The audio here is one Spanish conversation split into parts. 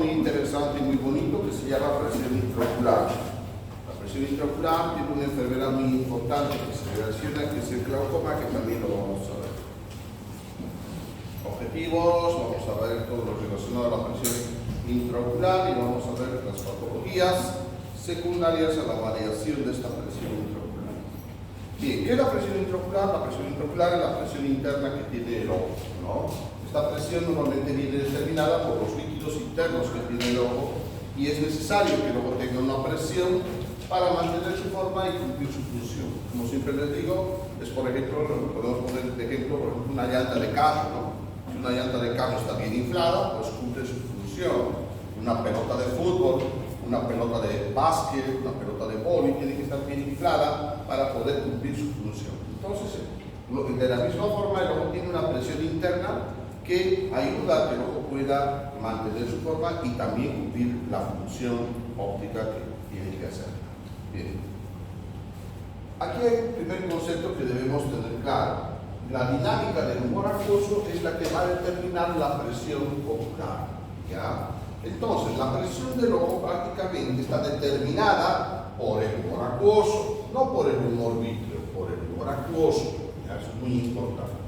muy interesante y muy bonito que se llama presión intraocular. La presión intraocular tiene una enfermedad muy importante que se relaciona, que es el glaucoma, que también lo vamos a ver. Objetivos, vamos a ver todo lo relacionado a la presión intraocular y vamos a ver las patologías secundarias a la variación de esta presión intraocular. Bien, ¿qué es la presión intraocular? La presión intraocular es la presión interna que tiene el ojo, ¿no? Esta presión normalmente viene determinada por los líquidos internos que tiene el ojo y es necesario que el ojo tenga una presión para mantener su forma y cumplir su función. Como siempre les digo, es por ejemplo, podemos poner de ejemplo, por ejemplo, una llanta de carro, ¿no? Si una llanta de carro está bien inflada, pues cumple su función. Una pelota de fútbol, una pelota de básquet, una pelota de vóley tiene que estar bien inflada para poder cumplir su función. Entonces, de la misma forma, el ojo tiene una presión interna que ayuda a que el ojo pueda mantener su forma y también cumplir la función óptica que tiene que hacer. Bien. Aquí hay el primer concepto que debemos tener claro. La dinámica del humor acuoso es la que va a determinar la presión ocular. ¿Ya? Entonces, la presión del ojo prácticamente está determinada por el humor acuoso, no por el humor vítreo, por el humor acuoso. ¿Ya? Eso es muy importante.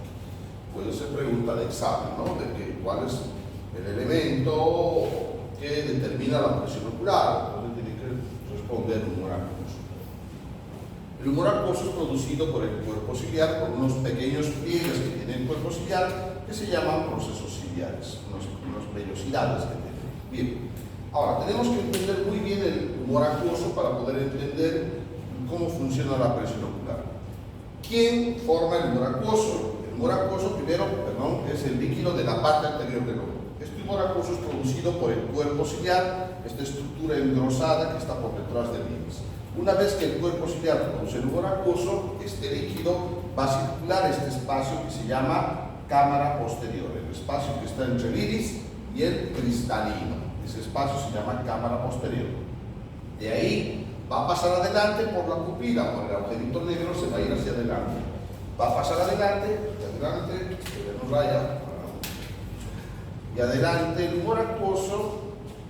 Puede ser pregunta de examen, ¿no? De que cuál es el elemento que determina la presión ocular. Entonces tiene que responder el humor acuoso. El humor acuoso es producido por el cuerpo ciliar, por unos pequeños pliegues que tiene el cuerpo ciliar, que se llaman procesos ciliares, unas vellosidades que tiene. Bien, ahora tenemos que entender muy bien el humor acuoso para poder entender cómo funciona la presión ocular. ¿Quién forma el humor acuoso? El humor acuoso, primero, es el líquido de la parte anterior del ojo. Este humor acuoso es producido por el cuerpo ciliar, esta estructura engrosada que está por detrás del iris. Una vez que el cuerpo ciliar produce el humor acuoso, este líquido va a circular este espacio que se llama cámara posterior, el espacio que está entre el iris y el cristalino. Ese espacio se llama cámara posterior. De ahí va a pasar adelante por la pupila, por el agujerito negro se va a ir hacia adelante. Va a pasar adelante, y adelante el humor acuoso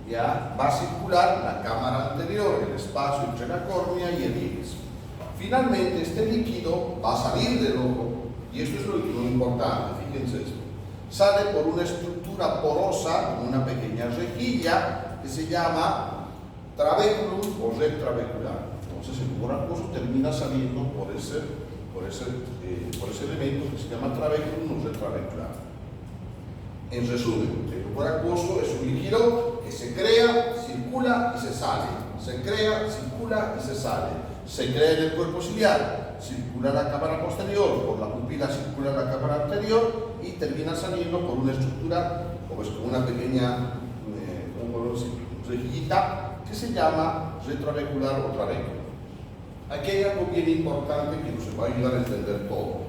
ya va a circular la cámara anterior, el espacio entre la córnea y el iris. Finalmente este líquido va a salir del ojo, y esto es lo importante, fíjense esto. Sale por una estructura porosa, como una pequeña rejilla, que se llama trabéculum o red trabecular. Entonces el humor acuoso termina saliendo por ese elemento que se llama trabéculum o red trabecular. En resumen, el humor acuoso es un líquido que se crea, circula y se sale. Se crea, circula y se sale. Se crea en el cuerpo ciliar, circula la cámara posterior, por la pupila circula la cámara anterior y termina saliendo por una estructura, como una pequeña rejillita que se llama retrabecular o trabéculo. Aquí hay algo bien importante que nos va a ayudar a entender todo.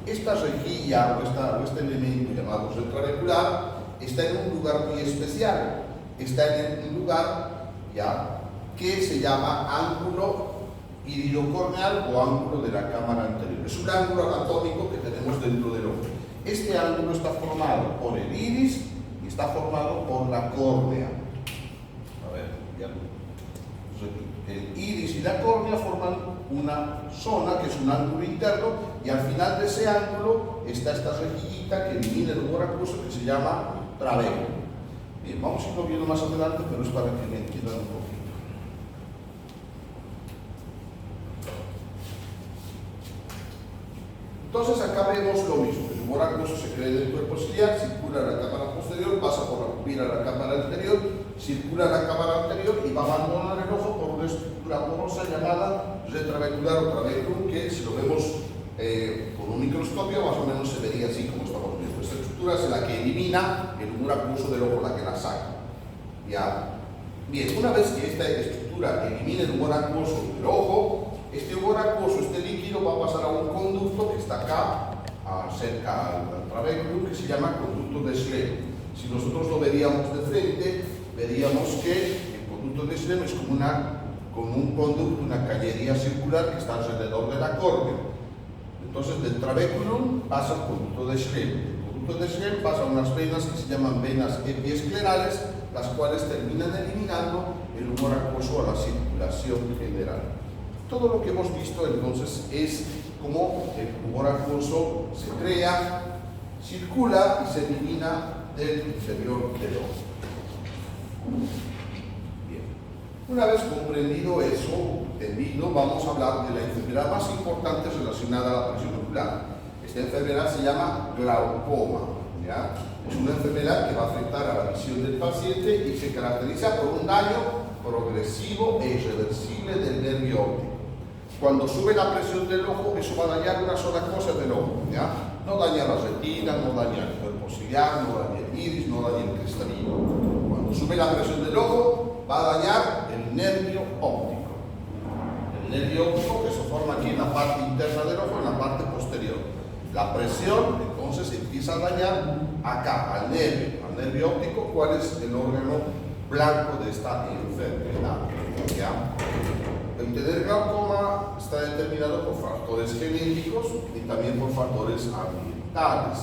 Esta rejilla o este elemento llamado retrabecular está en un lugar muy especial. Está en un lugar que se llama ángulo iridocorneal o ángulo de la cámara anterior. Es un ángulo anatómico que tenemos dentro del ojo. Este ángulo está formado por el iris y está formado por la córnea. A ver, ya. El iris y la córnea forman una zona que es un ángulo interno y al final de ese ángulo está esta rejillita que elimina el humor acuoso que se llama trabéculo. Bien, vamos a irlo viendo más adelante, pero es para que me entiendan un poquito. Entonces acá vemos lo mismo. El humor acuoso se crea en el cuerpo ciliar, circula a la cámara posterior, pasa por la pupila a la cámara anterior, circula a la cámara anterior y va a abandonar el ojo por una estructura porosa llamada red trabecular o trabéculum, que si lo vemos con un microscopio más o menos se vería así como estamos viendo. Esta estructura es la que elimina el humor acuoso del ojo, la que la saca. ¿Ya? Bien, una vez que esta estructura elimina el humor acuoso del ojo, este humor acuoso, este líquido, va a pasar a un conducto que está acá, cerca al trabéculum, que se llama conducto de Schlemm. Si nosotros lo veríamos de frente, veríamos que el conducto de Schlemm es como un conducto, una cañería circular que está alrededor de la córnea. Entonces, del trabéculum pasa al conducto de Schlemm. El conducto de Schenck pasa a unas venas que se llaman venas epiesclerales, las cuales terminan eliminando el humor acuoso a la circulación general. Todo lo que hemos visto entonces es cómo el humor acuoso se crea, circula y se elimina del interior del ojo. Bien. Una vez comprendido eso, entendido, vamos a hablar de la enfermedad más importante relacionada a la presión ocular. Esta enfermedad se llama glaucoma, ¿ya? Es una enfermedad que va a afectar a la visión del paciente y se caracteriza por un daño progresivo e irreversible del nervio óptico. Cuando sube la presión del ojo, eso va a dañar una sola cosa del ojo, ¿ya? No daña la retina, no daña el cuerpo ciliar, no daña el iris, no daña el cristalino. Cuando sube la presión del ojo, va a dañar el nervio óptico. El nervio óptico que se forma aquí en la parte interna del ojo, en la parte posterior. La presión, entonces, empieza a dañar acá, al nervio óptico, cuál es el órgano blanco de esta enfermedad, ¿ya? El tener glaucoma está determinado por factores genéticos y también por factores ambientales.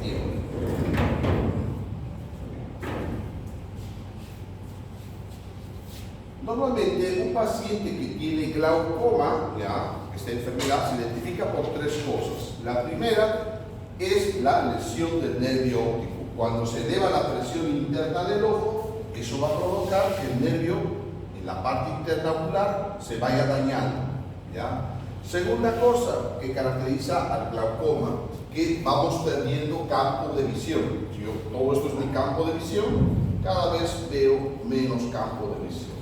Bien. Normalmente un paciente que tiene glaucoma, ya, esta enfermedad se identifica por tres cosas. La primera es la lesión del nervio óptico. Cuando se eleva la presión interna del ojo, eso va a provocar que el nervio en la parte interna ocular se vaya dañando, ¿ya? Segunda cosa que caracteriza al glaucoma, que vamos perdiendo campo de visión. Si yo, todo esto es mi campo de visión, cada vez veo menos campo de visión.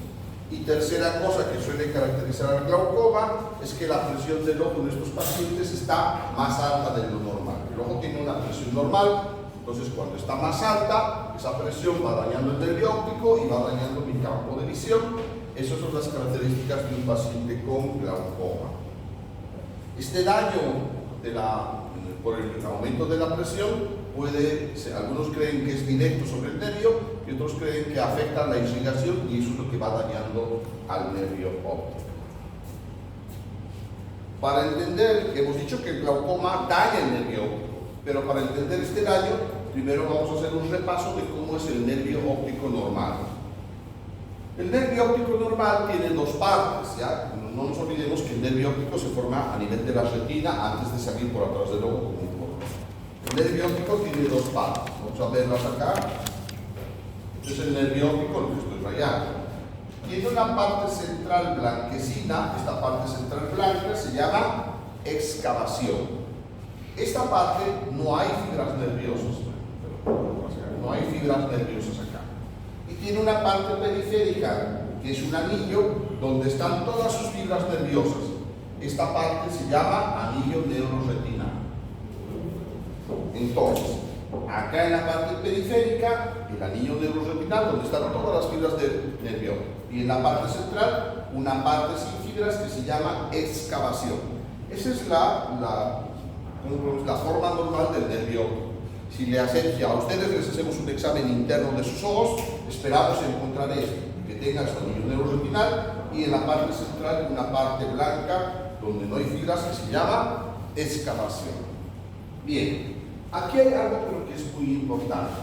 Y tercera cosa que suele caracterizar al glaucoma es que la presión del ojo en estos pacientes está más alta de lo normal. El ojo tiene una presión normal, entonces cuando está más alta, esa presión va dañando el nervio óptico y va dañando mi campo de visión. Esas son las características de un paciente con glaucoma. Este daño por el aumento de la presión algunos creen que es directo sobre el nervio y otros creen que afecta la irrigación y eso es lo que va dañando al nervio óptico. Para entender, hemos dicho que el glaucoma daña el nervio óptico, pero para entender este daño, primero vamos a hacer un repaso de cómo es el nervio óptico normal. El nervio óptico normal tiene dos partes, ¿ya? No nos olvidemos que el nervio óptico se forma a nivel de la retina antes de salir por atrás del ojo como un poro. El nervio óptico tiene dos partes, vamos a verlas acá. Este es el nervio óptico, lo que estoy rayando. Tiene una parte central blanquecina, esta parte central blanca se llama excavación. Esta parte no hay fibras nerviosas, no hay fibras nerviosas acá. Y tiene una parte periférica, que es un anillo donde están todas sus fibras nerviosas. Esta parte se llama anillo neuroretinal. Entonces, acá en la parte periférica, el anillo neuroretinal, donde están todas las fibras del nervio. Y en la parte central, una parte sin fibras que se llama excavación. Esa es la forma normal del nervio óptico. Si a ustedes les hacemos un examen interno de sus ojos, esperamos encontrar esto, que tenga su anillo neuroretinal y en la parte central una parte blanca donde no hay fibras que se llama excavación. Bien, aquí hay algo que es muy importante.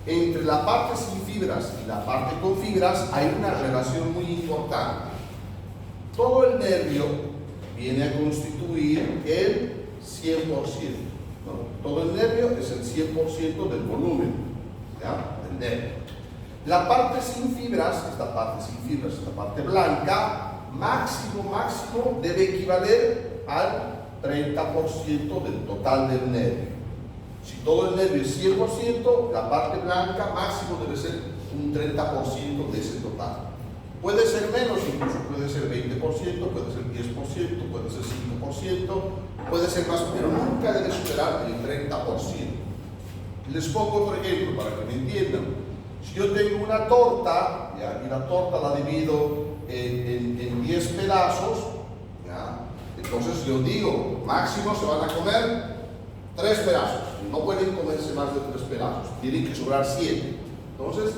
Entre la parte sin fibras y la parte con fibras hay una relación muy importante. Todo el nervio viene a constituir el 100%. ¿no? Todo el nervio es el 100% del volumen, ¿ya? Del nervio. La parte sin fibras, esta parte blanca, máximo debe equivaler al 30% del total del nervio. Si todo el nervio es 100%, la parte blanca máximo debe ser un 30% de ese total. Puede ser menos, incluso puede ser 20%, puede ser 10%, puede ser 5%, puede ser más, pero nunca debe superar el 30%. Les pongo otro ejemplo para que me entiendan. Si yo tengo una torta, ¿ya? Y la torta la divido en 10 pedazos, ¿ya? Entonces yo digo, máximo se van a comer 3 pedazos. No pueden comerse más de 3 pedazos, tienen que sobrar 7. Entonces,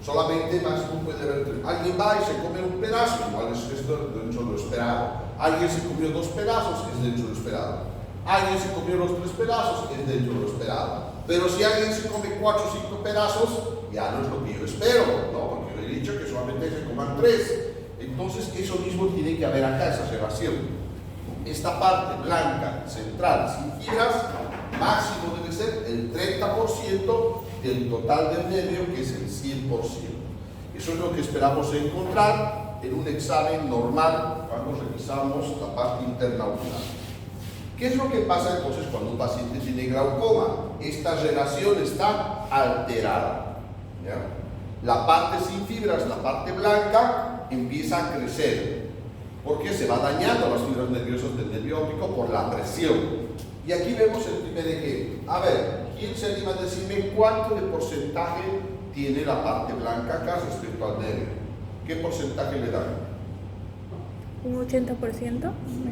solamente máximo puede haber 3. Alguien va y se come un pedazo, igual es esto dentro de lo esperado. Alguien se comió 2 pedazos, es dentro de lo esperado. Alguien se comió los 3 pedazos, es dentro de lo esperado. Pero si alguien se come 4 o 5 pedazos, ya no es lo que yo espero, ¿no? Porque yo he dicho que solamente se coman 3. Entonces, eso mismo tiene que haber acá, esa relación. Esta parte blanca, central, sin fibras, máximo debe ser el 30% del total del nervio, que es el 100%. Eso es lo que esperamos encontrar en un examen normal cuando revisamos la parte interna ocular. ¿Qué es lo que pasa entonces cuando un paciente tiene glaucoma? Esta relación está alterada, ¿ya? La parte sin fibras, la parte blanca, empieza a crecer porque se va dañando las fibras nerviosas del nervio óptico por la presión. Y aquí vemos el primer ejemplo. A ver, ¿quién se anima a decirme cuánto de porcentaje tiene la parte blanca acá respecto al nervio? ¿Qué porcentaje le dan? Un 80%.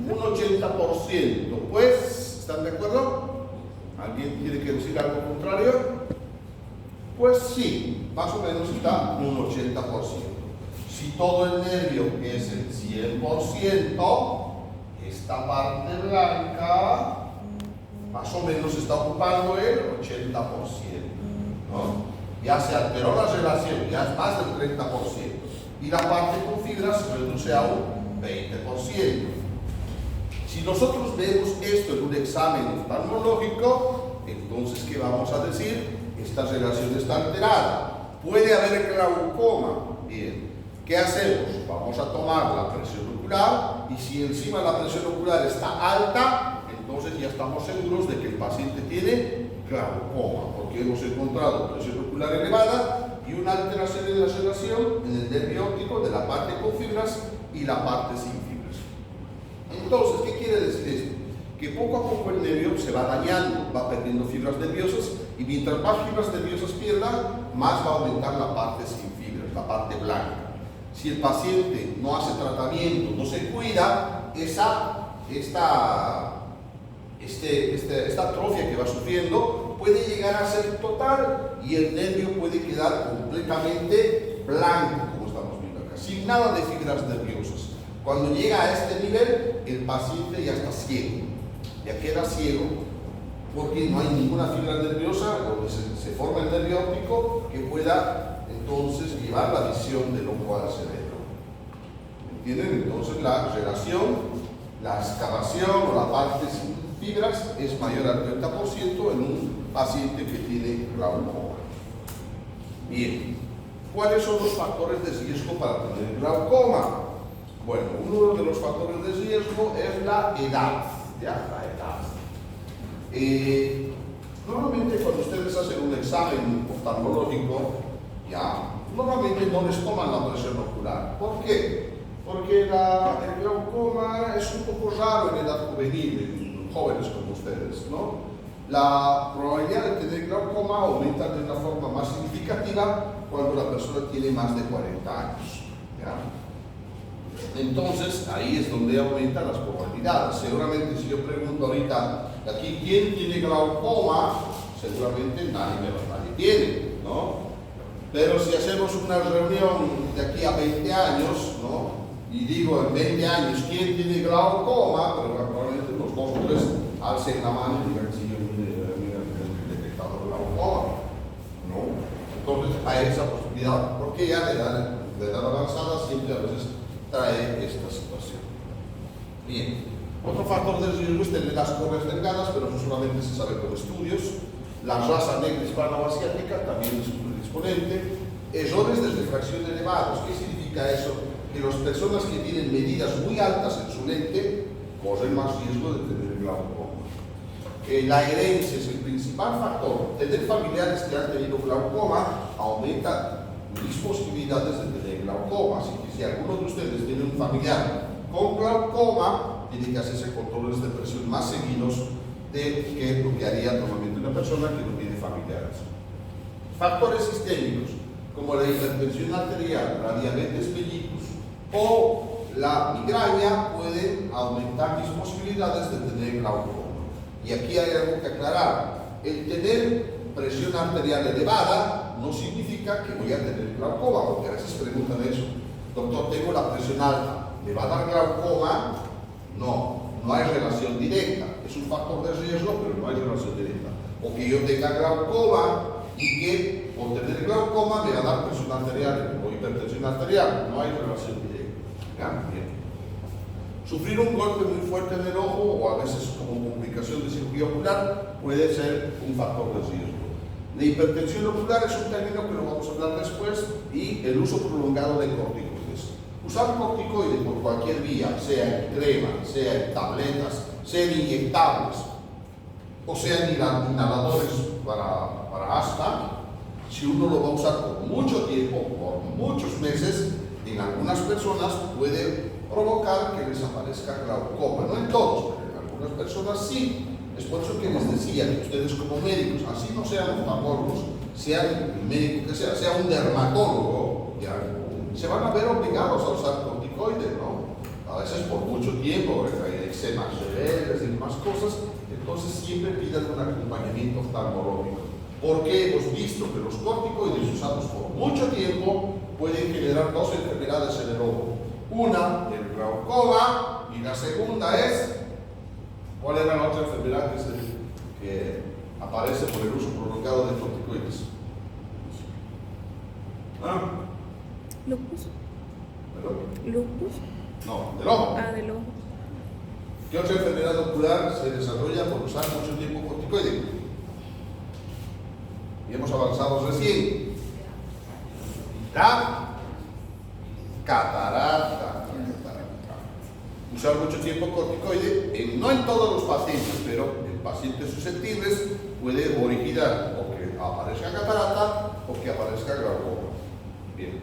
Un 80%. Pues, ¿están de acuerdo? ¿Alguien tiene que decir algo contrario? Pues sí, más o menos está un 80%. Si todo el nervio es el 100%, esta parte blanca más o menos está ocupando el 80%, ¿no? Ya se alteró la relación, ya es más del 30%. Y la parte con fibras se reduce a un 20%. Si nosotros vemos esto en un examen oftalmológico, entonces, ¿qué vamos a decir? Esta relación está alterada. Puede haber glaucoma. Bien, ¿qué hacemos? Vamos a tomar la presión ocular y si encima la presión ocular está alta, entonces ya estamos seguros de que el paciente tiene glaucoma, porque hemos encontrado presión ocular elevada y una alteración en la relación en el nervio óptico de la parte con fibras y la parte sin fibras. Entonces, ¿qué quiere decir esto? Que poco a poco el nervio se va dañando, va perdiendo fibras nerviosas y mientras más fibras nerviosas pierda, más va a aumentar la parte sin fibras, la parte blanca. Si el paciente no hace tratamiento, no se cuida, esta atrofia que va sufriendo puede llegar a ser total y el nervio puede quedar completamente blanco, como estamos viendo acá, sin nada de fibras nerviosas. Cuando llega a este nivel, el paciente ya está ciego, ya queda ciego porque no hay ninguna fibra nerviosa donde se forma el nervio óptico que pueda entonces llevar la visión del ojo al cerebro. ¿Entienden? Entonces la relación, la excavación o la parte sin fibras es mayor al 30% en un paciente que tiene glaucoma. Bien, ¿cuáles son los factores de riesgo para tener glaucoma? Bueno, uno de los factores de riesgo es la edad, ¿ya? La edad. Normalmente cuando ustedes hacen un examen oftalmológico, ya, normalmente no les toman la presión ocular. ¿Por qué? Porque el glaucoma es un poco raro en edad juvenil, en jóvenes como ustedes, ¿no? La probabilidad de tener glaucoma aumenta de una forma más significativa cuando la persona tiene más de 40 años, ¿ya? Entonces, ahí es donde aumentan las probabilidades. Seguramente si yo pregunto ahorita, aquí, ¿quién tiene glaucoma? Seguramente nadie tiene, ¿no? Pero si hacemos una reunión de aquí a 20 años, ¿no? Y digo en 20 años, ¿quién tiene glaucoma? Pero probablemente unos 2 o 3 alcen la mano y digan, sí, yo he detectado glaucoma, ¿no? Entonces hay esa posibilidad, porque ya de edad avanzada siempre a veces trae esta situación. Bien, otro factor de riesgo es tener las correas delgadas, pero eso solamente se sabe con estudios. La raza negra hispano-asiática también es un predisponente. Errores de refracción elevados. ¿Qué significa eso? Que las personas que tienen medidas muy altas en su lente corren más riesgo de tener glaucoma. La herencia es el principal factor. Tener familiares que han tenido glaucoma aumenta mis posibilidades de tener glaucoma. Así que si alguno de ustedes tiene un familiar con glaucoma, tiene que hacerse controles de presión más seguidos de que lo que haría normalmente una persona que no tiene familiares. Factores sistémicos como la hipertensión arterial, la diabetes mellitus o la migraña pueden aumentar mis posibilidades de tener glaucoma. Y aquí hay algo que aclarar. El tener presión arterial elevada no significa que voy a tener glaucoma, porque a veces preguntan eso. Doctor, tengo la presión alta, ¿me va a dar glaucoma? No. no hay relación directa. Es un factor de riesgo, pero no hay relación directa. O que yo tenga glaucoma y que por tener glaucoma me va a dar presión arterial o hipertensión arterial. No hay relación directa. ¿Ya? Bien. Sufrir un golpe muy fuerte en el ojo o a veces como complicación de cirugía ocular puede ser un factor de riesgo. La hipertensión ocular es un término que lo vamos a hablar después, y el uso prolongado de corticoides. Usar corticoides por cualquier vía, sea en crema, sea en tabletas, sean inyectables o sean inhaladores para asma, si uno lo va a usar por mucho tiempo, por muchos meses, en algunas personas puede provocar que les aparezca glaucoma. No en todos, pero en algunas personas sí. Es por eso que les decía que ustedes como médicos, así no sean oftalmólogos, sean el médico que sea un dermatólogo, ya, se van a ver obligados a usar corticoides, ¿no? A veces por mucho tiempo, hay eczemas severas y demás cosas, entonces siempre pidan un acompañamiento oftalmológico. Porque hemos visto que los corticoides usados por mucho tiempo pueden generar dos enfermedades en el ojo. Una, el glaucoma, y la segunda es, ¿cuál era la otra enfermedad que aparece por el uso prolongado de corticoides? ¿Ah? Lupus. ¿Perdón? Lupus. No, del ojo. Ah, del ojo. ¿Qué otra enfermedad ocular se desarrolla por usar mucho tiempo corticoides? Y hemos avanzado recién. La catarata. Usar mucho tiempo corticoide, no en todos los pacientes, pero en pacientes susceptibles puede originar o que aparezca catarata o que aparezca glaucoma. Bien.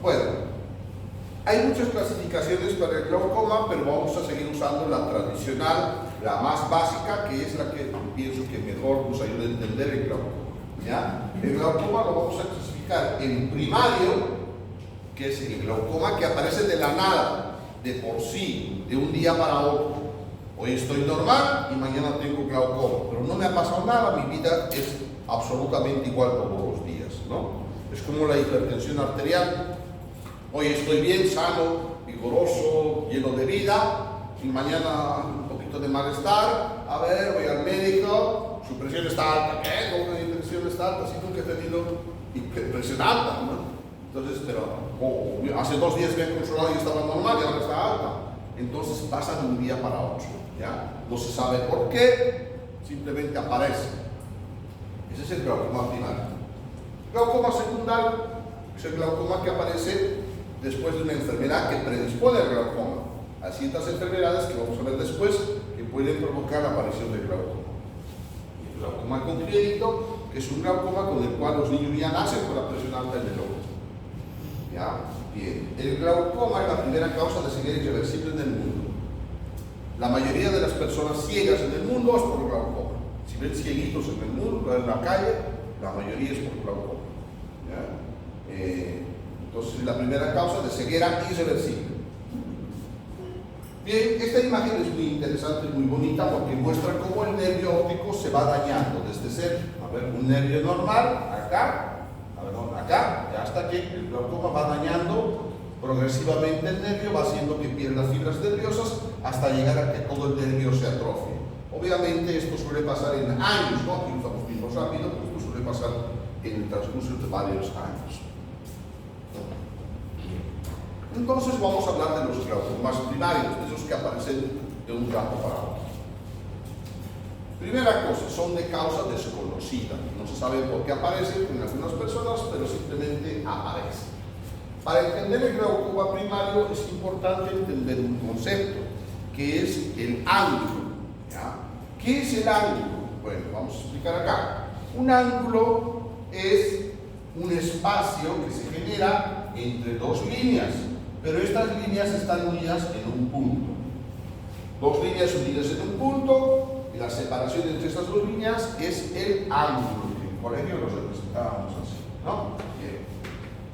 Bueno, hay muchas clasificaciones para el glaucoma, pero vamos a seguir usando la tradicional, la más básica, que es la que pienso que mejor nos ayuda a entender el glaucoma. ¿Ya? El glaucoma lo vamos a clasificar en primario, que es el glaucoma que aparece de la nada, de por sí, de un día para otro. Hoy estoy normal y mañana tengo glaucoma, pero no me ha pasado nada, mi vida es absolutamente igual todos los días, ¿no? Es como la hipertensión arterial. Hoy estoy bien, sano, vigoroso, lleno de vida, y mañana un poquito de malestar. A ver, voy al médico, su presión está alta. ¿Qué? ¿Cómo que mi presión está alta? Si nunca he tenido presión alta, ¿no? Entonces, pero hace 2 días me he controlado y estaba normal y ahora está alta. Entonces pasa de un día para otro, ¿ya? No se sabe por qué, simplemente aparece. Ese es el glaucoma primario. Glaucoma secundario es el glaucoma que aparece después de una enfermedad que predispone al glaucoma. Hay ciertas enfermedades que vamos a ver después que pueden provocar la aparición del glaucoma. El glaucoma congénito, que es un glaucoma con el cual los niños ya nacen con la presión alta en el ojo. ¿Ya? Bien. El glaucoma es la primera causa de ceguera irreversible en el mundo. La mayoría de las personas ciegas en el mundo es por glaucoma. Si ven cieguitos en el mundo, en la calle, la mayoría es por glaucoma. ¿Ya? Entonces es la primera causa de ceguera irreversible. Bien, esta imagen es muy interesante y muy bonita porque muestra cómo el nervio óptico se va dañando desde ser, a ver, un nervio normal, acá, acá, hasta que el glaucoma va dañando progresivamente el nervio, va haciendo que pierda fibras nerviosas hasta llegar a que todo el nervio se atrofie. Obviamente esto suele pasar en años, ¿no? Aquí estamos viendo rápido, pero esto suele pasar en el transcurso de varios años. Entonces vamos a hablar de los glaucomas primarios, de esos que aparecen de un tiempo para otro. Primera cosa, son de causa desconocida. No se sabe por qué aparecen en algunas personas, pero simplemente aparecen. Para entender el glaucoma primario es importante entender un concepto, que es el ángulo. ¿Ya? ¿Qué es el ángulo? Bueno, vamos a explicar acá. Un ángulo es un espacio que se genera entre dos líneas, pero estas líneas están unidas en un punto. Dos líneas unidas en un punto, y la separación entre estas dos líneas es el ángulo. En el colegio lo representábamos así, ¿no? Bien.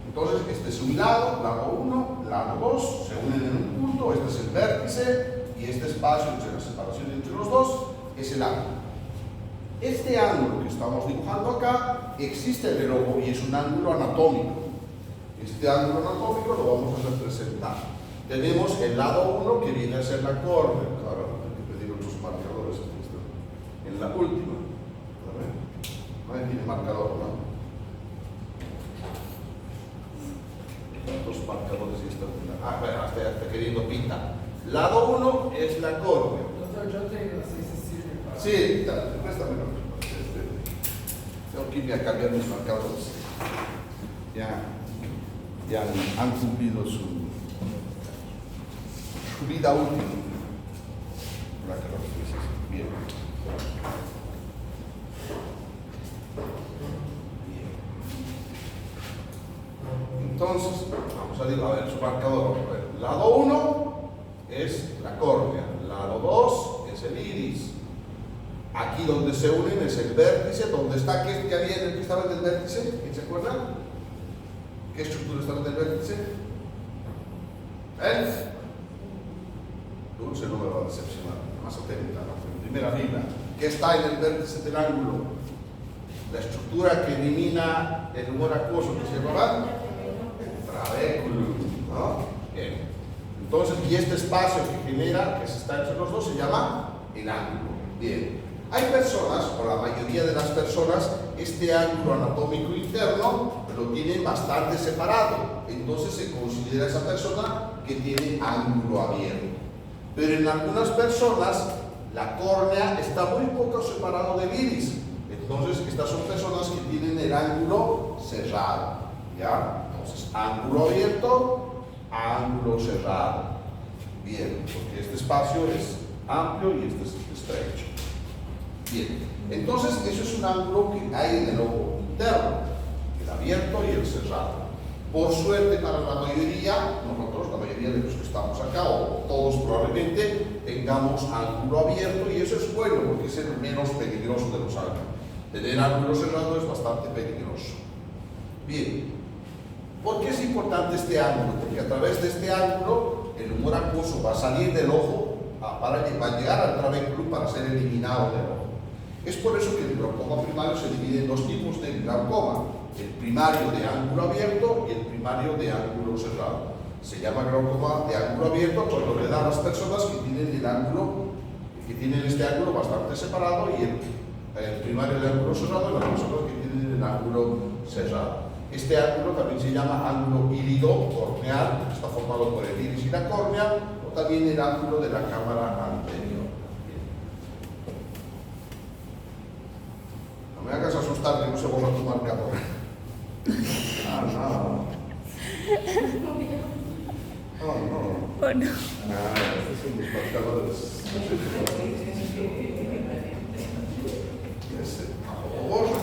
Entonces, este es un lado 1, lado 2, se unen en un punto, este es el vértice, y este espacio entre la separación entre los dos es el ángulo. Este ángulo que estamos dibujando acá existe en el ojo y es un ángulo anatómico. Este ángulo anatómico lo vamos a representar. tenemos el lado 1 que viene a ser la córnea. Claro, hay que pedir otros marcadores. En la última. Ahí tiene marcador, ¿no? Dos marcadores y esta. Bueno, hasta queriendo pintar. Lado 1 es la córnea. Doctor, yo tengo, sí sirve para... Sí, préstamelo. Tengo que irme a cambiar mis marcadores. Ya han cumplido su vida útil. Bien. Entonces, vamos a ver su marcador. Lado 1 es la córnea, lado 2 es el iris. Aquí donde se unen es el vértice, donde está, ¿qué había en el que estaba en el vértice? ¿Quién se acuerda? ¿Qué estructura estaba en el vértice? Dulce no me va a decepcionar, más atenta, en primera fila. ¿Qué está en el vértice del ángulo? La estructura que elimina el humor acuoso, que se llama trabéculo, ¿no? Bien. Entonces, y este espacio que genera, que se está entre los dos, se llama el ángulo. Bien. Hay personas, o la mayoría de las personas, este ángulo anatómico interno lo tienen bastante separado. Entonces se considera esa persona que tiene ángulo abierto. Pero en algunas personas, la córnea está muy poco separado del iris. Entonces, estas son personas que tienen el ángulo cerrado. ¿Ya? Entonces, ángulo abierto, ángulo cerrado. Bien, porque este espacio es amplio y este es estrecho. Bien, entonces eso es un ángulo que hay en el ojo interno, el abierto y el cerrado. Por suerte para la mayoría, nosotros, la mayoría de los que estamos acá, o todos probablemente, tengamos ángulo abierto, y eso es bueno porque es el menos peligroso de los ángulos. Tener ángulo cerrado es bastante peligroso. Bien, ¿por qué es importante este ángulo? Porque a través de este ángulo el humor acuoso va a salir del ojo, va a llegar al trabéculo para ser eliminado del ojo. Es por eso que el glaucoma primario se divide en dos tipos de glaucoma: el primario de ángulo abierto y el primario de ángulo cerrado. Se llama glaucoma de ángulo abierto cuando le da a las personas que tienen el ángulo, que tienen este ángulo bastante separado, y el primario de ángulo cerrado en las personas que tienen el ángulo cerrado. Este ángulo también se llama ángulo írido corneal, está formado por el iris y la córnea, o también el ángulo de la cámara anterior. No me hagas asustar que no se borra tu marcador. No. ¿O no? Estos son los marcadores. Borra.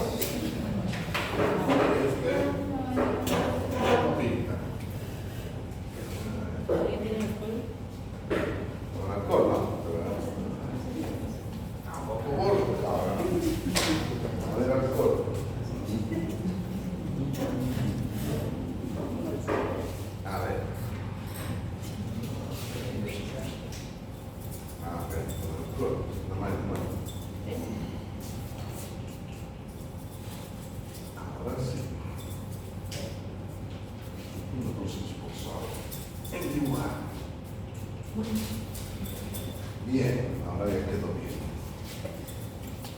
Bien, ahora ya quedó bien.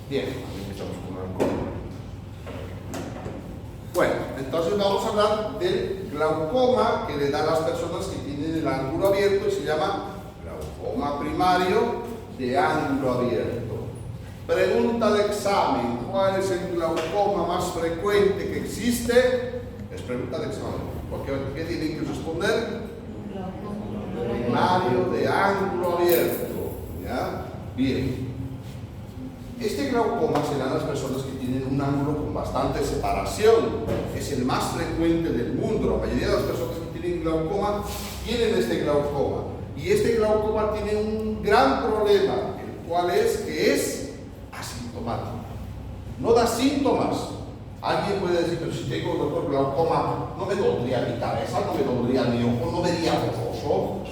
Bien, empezamos con el glaucoma. Bueno, entonces vamos a hablar del glaucoma que le da a las personas que tienen el ángulo abierto, y se llama glaucoma primario de ángulo abierto. Pregunta de examen: ¿cuál es el glaucoma más frecuente que existe? Es pregunta de examen. ¿Qué tienen que responder? Primario de ángulo abierto. ¿Ya? Bien. Este glaucoma se da a las personas que tienen un ángulo con bastante separación. Es el más frecuente del mundo. La mayoría de las personas que tienen glaucoma tienen este glaucoma. Y este glaucoma tiene un gran problema, el cual es que es asintomático. No da síntomas. Alguien puede decir: pero si tengo, doctor, glaucoma, no me dolería mi cabeza, no me dolería mi ojo, no vería borroso.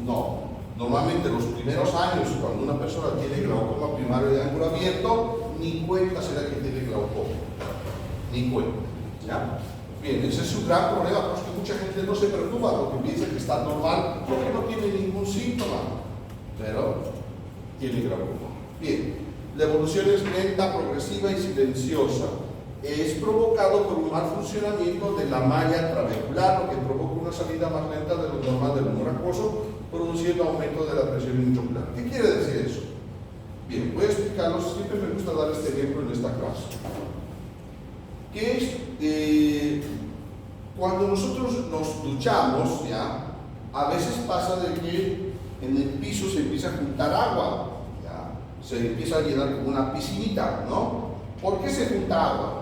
No. Normalmente los primeros años, cuando una persona tiene glaucoma primario de ángulo abierto, ni cuenta se da que tiene glaucoma. Ni cuenta. ¿Ya? Bien, ese es un gran problema, porque mucha gente no se preocupa porque piensa que está normal, porque no tiene ningún síntoma, pero tiene glaucoma. Bien, la evolución es lenta, progresiva y silenciosa. Es provocado por un mal funcionamiento de la malla trabecular, lo que provoca una salida más lenta de lo normal del humor acuoso, produciendo aumento de la presión intraocular. ¿Qué quiere decir eso? Bien, voy a explicarlo. Siempre me gusta dar este ejemplo en esta clase. Que es cuando nosotros nos duchamos, ¿ya? A veces pasa de que en el piso se empieza a juntar agua, ¿ya? Se empieza a llenar como una piscinita, ¿no? ¿Por qué se junta agua?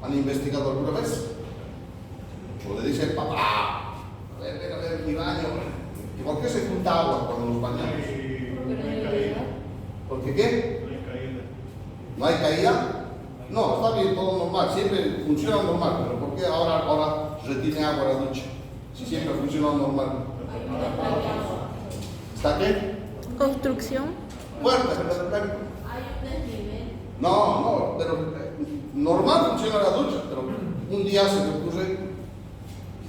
¿Han investigado alguna vez? O le dice el papá, a ver, mi baño. ¿Y por qué se junta agua cuando nos bañamos? ¿Por qué qué? ¿No hay caída? No, está bien, todo normal, siempre funciona normal, pero ¿por qué ahora retiene agua la ducha? Si siempre funciona normal. ¿Está qué? Construcción. Fuerte, pero no, pero normal funciona la ducha, pero un día se me ocurre,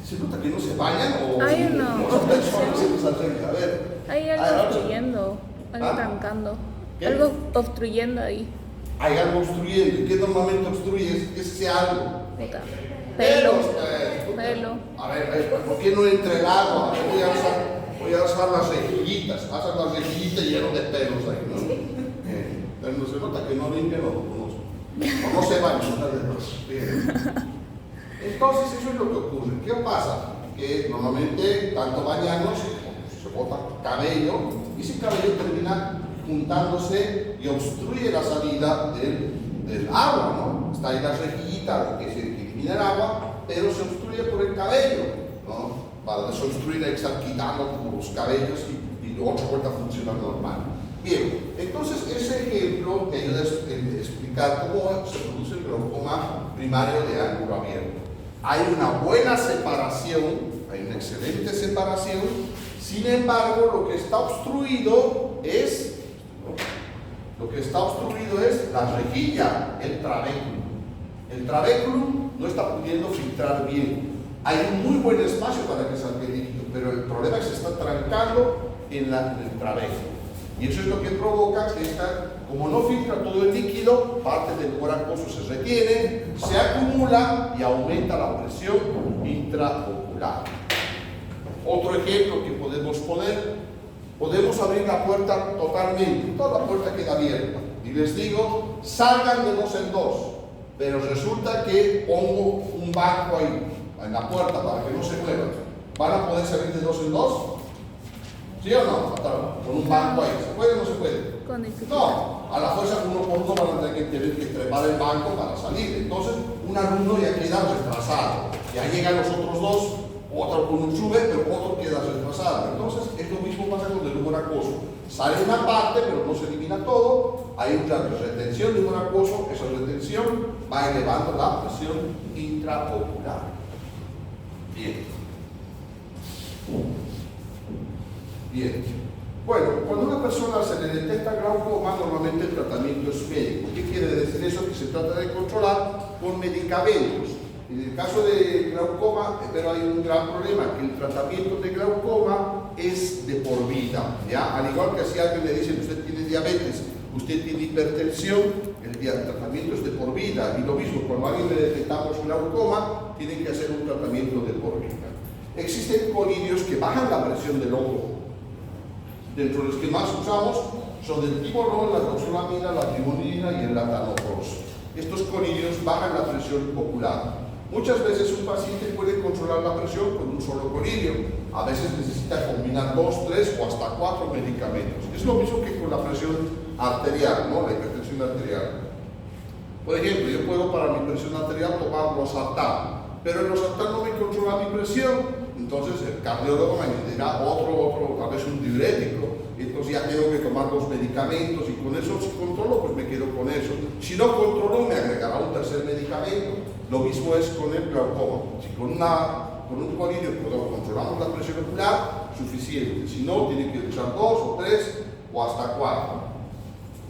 se nota que no se bañan o Hay una obstrucción. A ver. Hay algo obstruyendo, algo trancando, ¿Qué? algo obstruyendo ahí. Hay algo obstruyendo. ¿Qué normalmente obstruye? ¿Qué es ese algo? Puta. Pelo. Pelo. A ver, ¿por qué no entra el agua? A ver, voy a usar las rejillitas. Hacen las rejillitas llenas de pelos ahí, ¿no? Pero no se nota que no limpian o no se bañan, una de dos. Entonces, eso es lo que ocurre. ¿Qué pasa? Que normalmente, tanto bañarnos, se bota cabello, y ese cabello termina juntándose y obstruye la salida del agua, ¿no? Está ahí la rejillita que se elimina el agua, pero se obstruye por el cabello, ¿no? Para desobstruir hay que estar quitando los cabellos y otra vuelta funciona normal. Bien, entonces ese ejemplo me ayuda a explicar cómo se produce el glaucoma primario de ángulo abierto. Hay una buena separación, hay una excelente separación, sin embargo lo que está obstruido es la rejilla, el trabéculo. El trabéculo no está pudiendo filtrar bien. Hay un muy buen espacio para que salga el líquido, pero el problema es que se está trancando en el trabéculo. Y eso es lo que provoca que como no filtra todo el líquido, parte del humor acuoso se retiene, se acumula y aumenta la presión intraocular. Otro ejemplo que podemos poner, podemos abrir la puerta totalmente, toda la puerta queda abierta. Y les digo, salgan de dos en dos, pero resulta que pongo un banco ahí, en la puerta para que no se muevan. ¿Van a poder salir de dos en dos? ¿Sí o no? Con un banco ahí. ¿Se puede o no se puede? No, a la fuerza uno por uno van a tener que trepar el banco para salir. Entonces, un alumno ya queda retrasado. Ya llegan los otros dos, otro con un sube, pero otro queda retrasado. Entonces, es lo mismo pasa con el humor acuoso. Sale una parte, pero no se elimina todo. Hay una retención de humor acuoso. Esa retención va elevando la presión intraocular. Bien. Bueno, cuando a una persona se le detecta glaucoma, normalmente el tratamiento es médico. ¿Qué quiere decir eso? Que se trata de controlar con medicamentos. En el caso de glaucoma, pero hay un gran problema, que el tratamiento de glaucoma es de por vida, ¿ya? Al igual que si alguien le dice, usted tiene diabetes, usted tiene hipertensión, el tratamiento es de por vida. Y lo mismo, cuando a alguien le detectamos glaucoma, tienen que hacer un tratamiento de por vida. Existen colidios que bajan la presión del ojo. Dentro de los que más usamos son el timolol, la doxolamina, la trimonina y el latanoprost. Estos colidios bajan la presión ocular. Muchas veces un paciente puede controlar la presión con un solo colidio. A veces necesita combinar 2, 3 o hasta 4 medicamentos. Es lo mismo que con la presión arterial, ¿no? La hipertensión arterial. Por ejemplo, yo puedo para mi presión arterial tomar losartán, pero el losartán no me controla mi presión. Entonces el cardiólogo me dirá otro, tal vez un diurético. Entonces ya tengo que tomar 2 medicamentos y con eso, si controlo, pues me quedo con eso. Si no controlo, me agregará un tercer medicamento. Lo mismo es con el glaucoma. Si con un colidio controlamos la presión ocular, suficiente. Si no, tiene que usar 2 o 3 o hasta 4.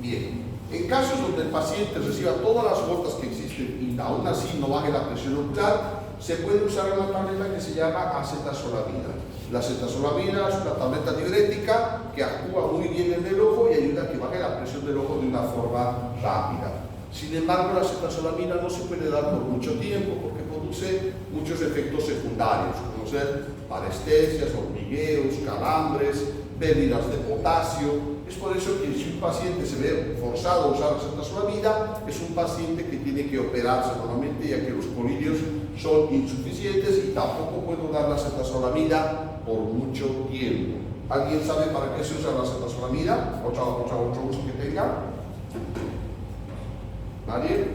Bien. En casos donde el paciente reciba todas las gotas que existen y aún así no baje la presión ocular, se puede usar una tableta que se llama acetazolamida. La acetazolamida es una tableta diurética que actúa muy bien en el ojo y ayuda a que baje la presión del ojo de una forma rápida. Sin embargo, la acetazolamida no se puede dar por mucho tiempo porque produce muchos efectos secundarios, como ser parestesias, hormigueos, calambres, pérdidas de potasio. Es por eso que si un paciente se ve forzado a usar acetazolamida, es un paciente que tiene que operarse normalmente, ya que los colidios son insuficientes y tampoco puedo dar la acetazolamida por mucho tiempo. ¿Alguien sabe para qué se usa la acetazolamida? ¿Otro uso que tenga? ¿Nadie?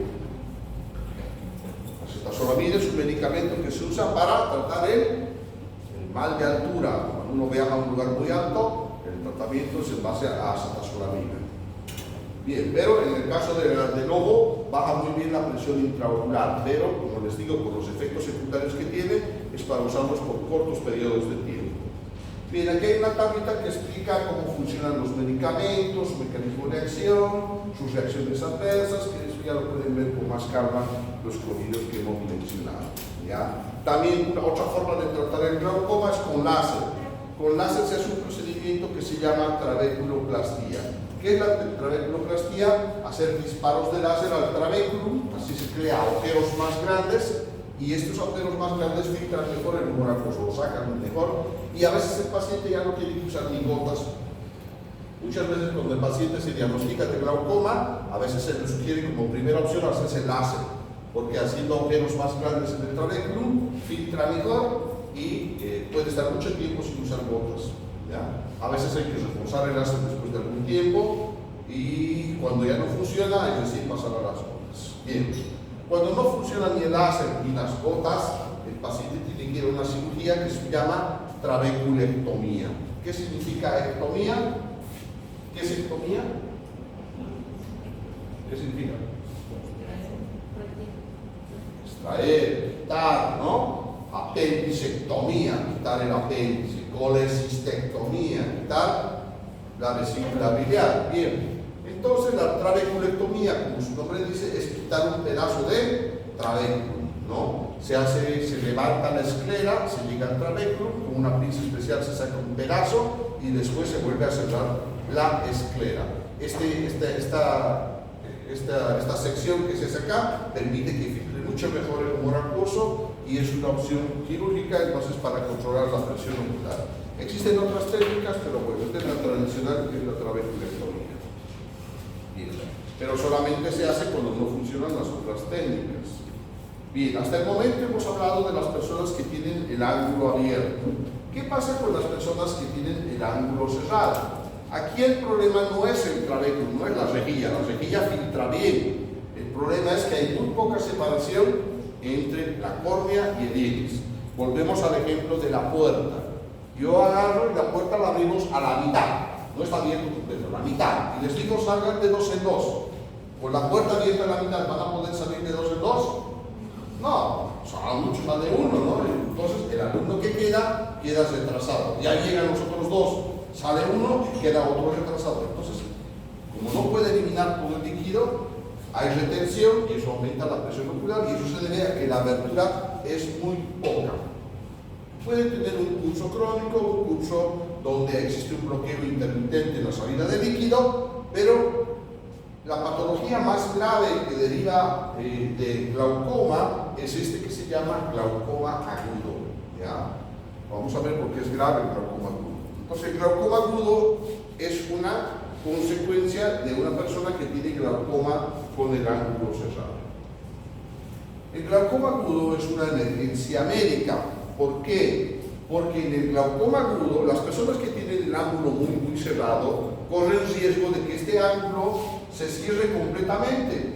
La acetazolamida es un medicamento que se usa para tratar el mal de altura. Cuando uno viaja a un lugar muy alto, el tratamiento es en base a acetazolamida. Bien, pero en el caso del ojo baja muy bien la presión intraocular, pero como les digo, por los efectos secundarios que tiene, es para usarlos por cortos periodos de tiempo. Bien, aquí hay una tablita que explica cómo funcionan los medicamentos, su mecanismo de acción, sus reacciones adversas, que eso ya lo pueden ver con más calma los colidios que hemos mencionado. ¿Ya? También otra forma de tratar el glaucoma es con láser. Con láser se hace un procedimiento que se llama trabeculoplastía. ¿Qué es la trabeculoplastía? Hacer disparos de láser al trabéculo, así se crea agujeros más grandes y estos agujeros más grandes filtran mejor el humor acuoso, lo sacan mejor y a veces el paciente ya no tiene que usar ni gotas. Muchas veces cuando el paciente se diagnostica de glaucoma, a veces se le sugiere como primera opción hacerse láser, porque haciendo agujeros más grandes en el trabéculo filtra mejor y puede estar mucho tiempo sin usar gotas. ¿Ya? A veces hay que reforzar el láser después de algún tiempo y cuando ya no funciona, hay que decir pasar a las gotas. Bien, cuando no funciona ni el láser ni las gotas, el paciente tiene que ir a una cirugía que se llama trabeculectomía. ¿Qué significa ectomía? ¿Qué es ectomía? ¿Qué significa? Extraer, quitar, ¿no? Apendicectomía, quitar el apéndice. Colecistectomía, quitar la vesícula biliar. Bien, entonces la trabeculectomía, como su nombre dice, es quitar un pedazo de trabéculo, ¿no? Se levanta la esclera, se llega al trabéculo, con una pinza especial se saca un pedazo y después se vuelve a cerrar la esclera. Esta sección que se hace acá permite que filtre mucho mejor el humor acuoso y es una opción quirúrgica entonces para controlar la presión ocular. Existen otras técnicas, pero bueno, esta es la tradicional, que es la trabeculectomía. Bien, pero solamente se hace cuando no funcionan las otras técnicas. Bien, hasta el momento hemos hablado de las personas que tienen el ángulo abierto. ¿Qué pasa con las personas que tienen el ángulo cerrado? Aquí el problema no es el trabéculo, no es la rejilla filtra bien. El problema es que hay muy poca separación entre la córnea y el iris. Volvemos al ejemplo de la puerta. Yo agarro y la puerta la abrimos a la mitad, no está abierto completo, la mitad, y les digo salgan de 2 en 2. Con la puerta abierta a la mitad, ¿van a poder salir de 2 en 2? No, son mucho más de uno, ¿no? Entonces el alumno que queda retrasado. Ya llegan los otros 2, sale uno y queda otro retrasado. Entonces, como no puede eliminar todo el líquido, hay retención y eso aumenta la presión ocular y eso se debe a que la abertura es muy poca. Puede tener un curso crónico, un curso donde existe un bloqueo intermitente en la salida de líquido, pero la patología más grave que deriva de glaucoma es este que se llama glaucoma agudo. ¿Ya? Vamos a ver por qué es grave el glaucoma agudo. Entonces, el glaucoma agudo es una consecuencia de una persona que tiene glaucoma con el ángulo cerrado. El glaucoma agudo es una emergencia médica. ¿Por qué? Porque en el glaucoma agudo, las personas que tienen el ángulo muy cerrado corren riesgo de que este ángulo se cierre completamente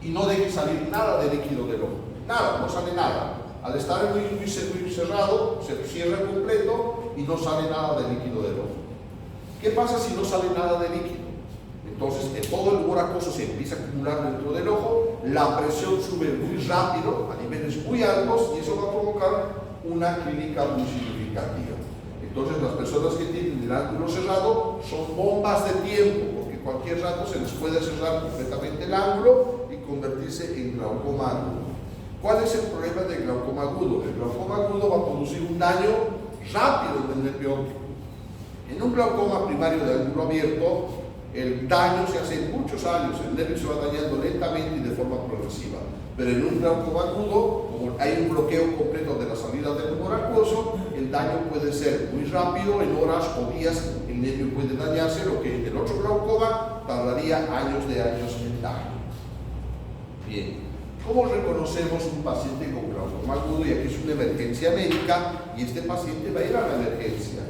y no deje salir nada de líquido del ojo. Nada, no sale nada. Al estar muy cerrado, se cierra completo y no sale nada de líquido del ojo. ¿Qué pasa si no sale nada de líquido? Entonces, todo el humor acuoso se empieza a acumular dentro del ojo, la presión sube muy rápido, a niveles muy altos, y eso va a provocar una clínica muy significativa. Entonces, las personas que tienen el ángulo cerrado son bombas de tiempo, porque cualquier rato se les puede cerrar completamente el ángulo y convertirse en glaucoma agudo. ¿Cuál es el problema del glaucoma agudo? El glaucoma agudo va a producir un daño rápido del nervio óptico. En un glaucoma primario de ángulo abierto, el daño se hace en muchos años, el nervio se va dañando lentamente y de forma progresiva. Pero en un glaucoma agudo, como hay un bloqueo completo de la salida del humor acuoso, el daño puede ser muy rápido, en horas o días el nervio puede dañarse, lo que en el otro glaucoma tardaría años en daño. Bien, ¿cómo reconocemos un paciente con glaucoma agudo? Ya que es una emergencia médica y este paciente va a ir a la emergencia.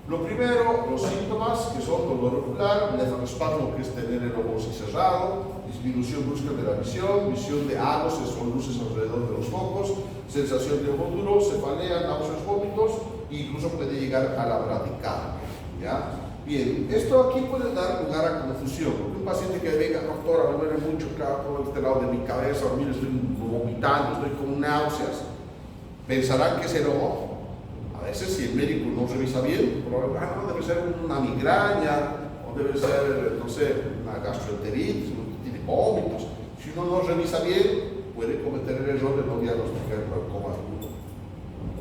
Lo primero, los síntomas, que son dolor ocular, blefarospasmo, que es tener el ojo así cerrado, disminución brusca de la visión, visión de halos, que son luces alrededor de los focos, sensación de ojo duro, cefalea, náuseas, vómitos, e incluso puede llegar a la bradicardia. ¿Ya? Bien, esto aquí puede dar lugar a confusión, porque un paciente que venga, doctora, me duele mucho, claro, por este lado de mi cabeza, mire, estoy vomitando, estoy con náuseas, pensarán que es el ojo. A veces, si el médico no revisa bien, probablemente debe ser una migraña, o debe ser, no sé, una gastroenteritis, tiene vómitos. Si uno no revisa bien, puede cometer el error de no diagnosticar el glaucoma agudo.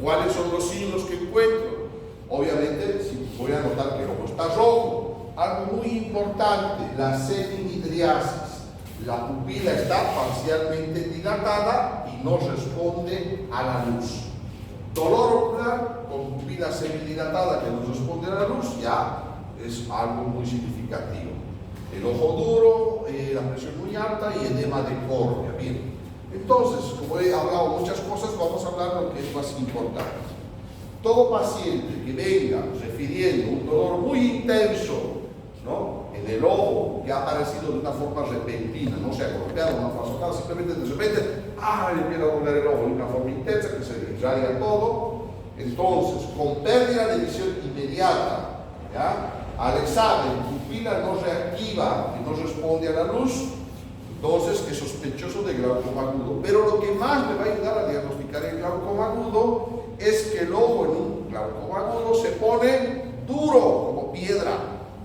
¿Cuáles son los signos que encuentro? Obviamente, si voy a notar que el ojo está rojo, algo muy importante, la semimidriasis. La pupila está parcialmente dilatada y no responde a la luz. Dolor ocular con pupila semidilatada que no responde a la luz ya es algo muy significativo. El ojo duro, la presión muy alta y edema de córnea. Bien, entonces, como he hablado muchas cosas, vamos a hablar de lo que es más importante. Todo paciente que venga refiriendo un dolor muy intenso, ¿no?, en el ojo, que ha aparecido de una forma repentina, no se ha golpeado, no ha pasado, simplemente de repente, le empieza a doler el ojo de una forma intensa, que se irradia todo. Entonces, con pérdida de visión inmediata, ¿ya?, al examen, pupila no reactiva, que no responde a la luz, entonces es sospechoso de glaucoma agudo. Pero lo que más me va a ayudar a diagnosticar el glaucoma agudo es que el ojo en un glaucoma agudo se pone duro, como piedra.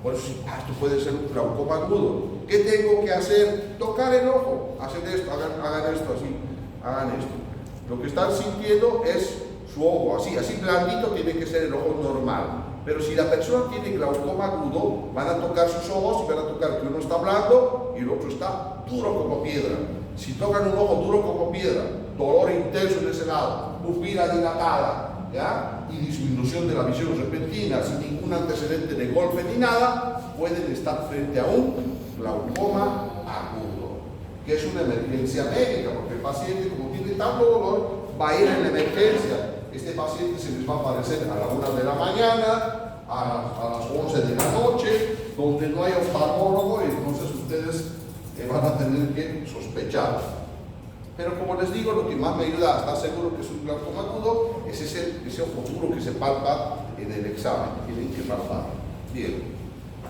Por eso, esto puede ser un glaucoma agudo. ¿Qué tengo que hacer? Tocar el ojo, hacer esto, hagan esto, así, hagan esto. Lo que están sintiendo es su ojo, así blandito tiene que ser el ojo normal. Pero si la persona tiene glaucoma agudo, van a tocar sus ojos y van a tocar que uno está blando y el otro está duro como piedra. Si tocan un ojo duro como piedra, dolor intenso en ese lado, pupila dilatada, ¿ya?, y disminución de la visión repentina, sin ningún antecedente de golpe ni nada, pueden estar frente a un glaucoma agudo, que es una emergencia médica, porque el paciente, como tiene tanto dolor, va a ir en la emergencia. Este paciente se les va a aparecer a la 1 de la mañana, a las 11 de la noche, donde no hay oftalmólogo, y entonces ustedes van a tener que sospechar. Pero como les digo, lo que más me ayuda a estar seguro que es un glaucoma agudo es ese ojo duro que se palpa en el examen, tienen que palpar. Bien,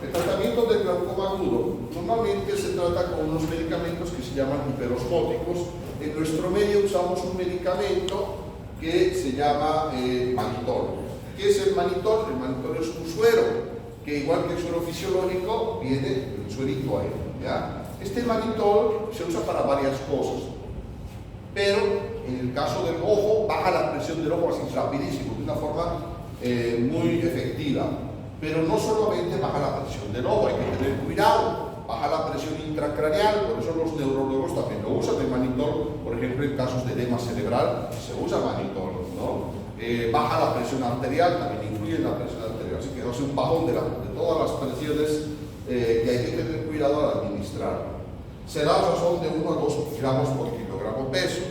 el tratamiento del glaucoma agudo normalmente se trata con unos medicamentos que se llaman hiperoscóticos. En nuestro medio usamos un medicamento que se llama manitol. ¿Qué es el manitol? El manitol es un suero que, igual que el suero fisiológico, viene el suerito ahí, ¿ya? Este manitol se usa para varias cosas, pero en el caso del ojo baja la presión del ojo así rapidísimo, de una forma muy efectiva. Pero no solamente baja la presión del ojo, hay que tener cuidado, baja la presión intracraneal, por eso los neurólogos también lo usan el manitol. Por ejemplo, en casos de edema cerebral se usa manitol, ¿no? Baja la presión arterial, también incluye la presión arterial, así que no es un bajón de todas las presiones que hay que tener cuidado al administrar. Será a razón de 1 a 2 gramos por kilogramo peso.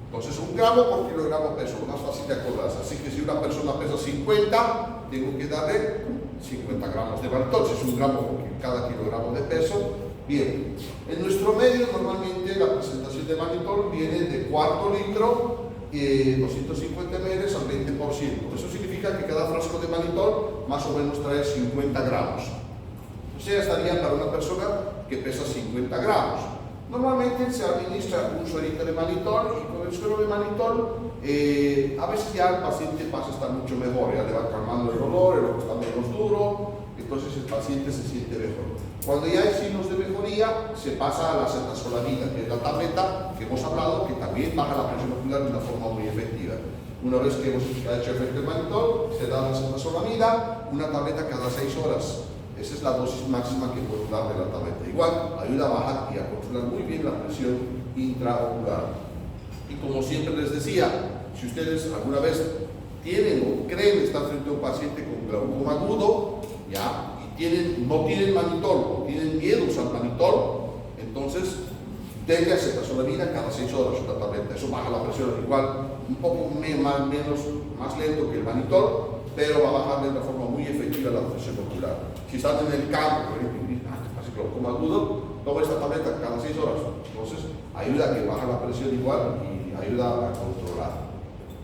Entonces, 1 gramo por kilogramo peso, más fácil de acordarse. Así que si una persona pesa 50, tengo que darle 50 gramos de manitol, si es 1 gramo por cada kilogramo de peso. Bien, en nuestro medio normalmente la presentación de manitol viene de cuarto litro, 250 ml al 20%. Eso significa que cada frasco de manitol más o menos trae 50 gramos. O sea, estaría para una persona que pesa 50 gramos. Normalmente se administra un suerito de manitol y con el suero de manitol a veces ya el paciente pasa a estar mucho mejor, ya le va calmando el dolor, el ojo está menos duro, entonces el paciente se siente mejor. Cuando ya hay signos de mejoría, se pasa a la acetazolamida, que es la tableta que hemos hablado, que también baja la presión ocular de una forma muy efectiva. Una vez que hemos hecho efecto del mannitol, se da la acetazolamida, una tableta cada 6 horas. Esa es la dosis máxima que puedo dar de la tableta. Igual, ayuda a bajar y a controlar muy bien la presión intraocular. Y como siempre les decía, si ustedes alguna vez tienen o creen estar frente a un paciente con glaucoma agudo, ¿ya? No tienen mannitol o tienen miedo a usar mannitol, entonces denle acetazolamida cada 6 horas una tableta. Eso baja la presión, igual un poco más lento que el mannitol, pero va a bajar de una forma muy efectiva la presión ocular. Si están en el campo, por ejemplo, así glaucoma agudo, toma esta tableta cada 6 horas. Entonces ayuda a que baje la presión igual y ayuda a controlar.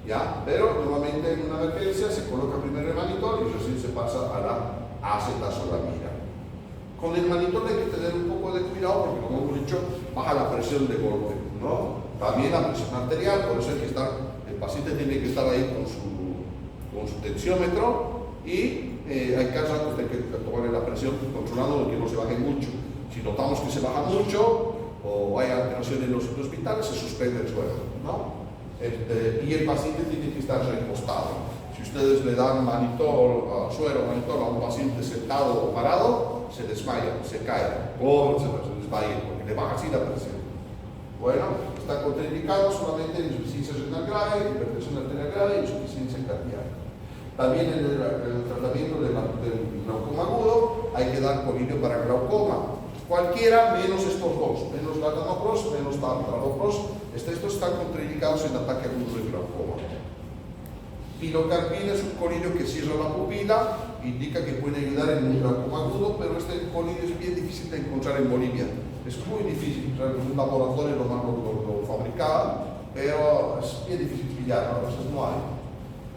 ¿Ya? Pero normalmente en una emergencia se coloca primero el mannitol y recién se pasa a la acetazolamida. Con el mannitol hay que tener un poco de cuidado porque, como hemos dicho, baja la presión de golpe, ¿no? También la presión arterial, por eso el paciente tiene que estar ahí con su tensiómetro y hay casos que hay que tomarle la presión controlando de que no se baje mucho. Si notamos que se baja mucho o hay alteración en los hospitales, se suspende el suero, ¿no? Y el paciente tiene que estar recostado. Si ustedes le dan suero mannitol a un paciente sentado o parado, se desmaya, se cae, o se desmaya, porque le baja así la presión. Bueno, está contraindicado solamente en insuficiencia renal grave, hipertensión arterial grave y insuficiencia cardíaca. También en el tratamiento del glaucoma agudo hay que dar colirio para glaucoma. Cualquiera menos estos dos, menos latanoprost, menos traloprost. Estos están contraindicados en ataque agudo de glaucoma. Pilocarpina es un colirio que cierra la pupila, indica que puede ayudar en un glaucoma agudo, pero este colirio es bien difícil de encontrar en Bolivia. Es muy difícil, un laboratorio lo fabricaba, pero es bien difícil pillar, a veces no hay.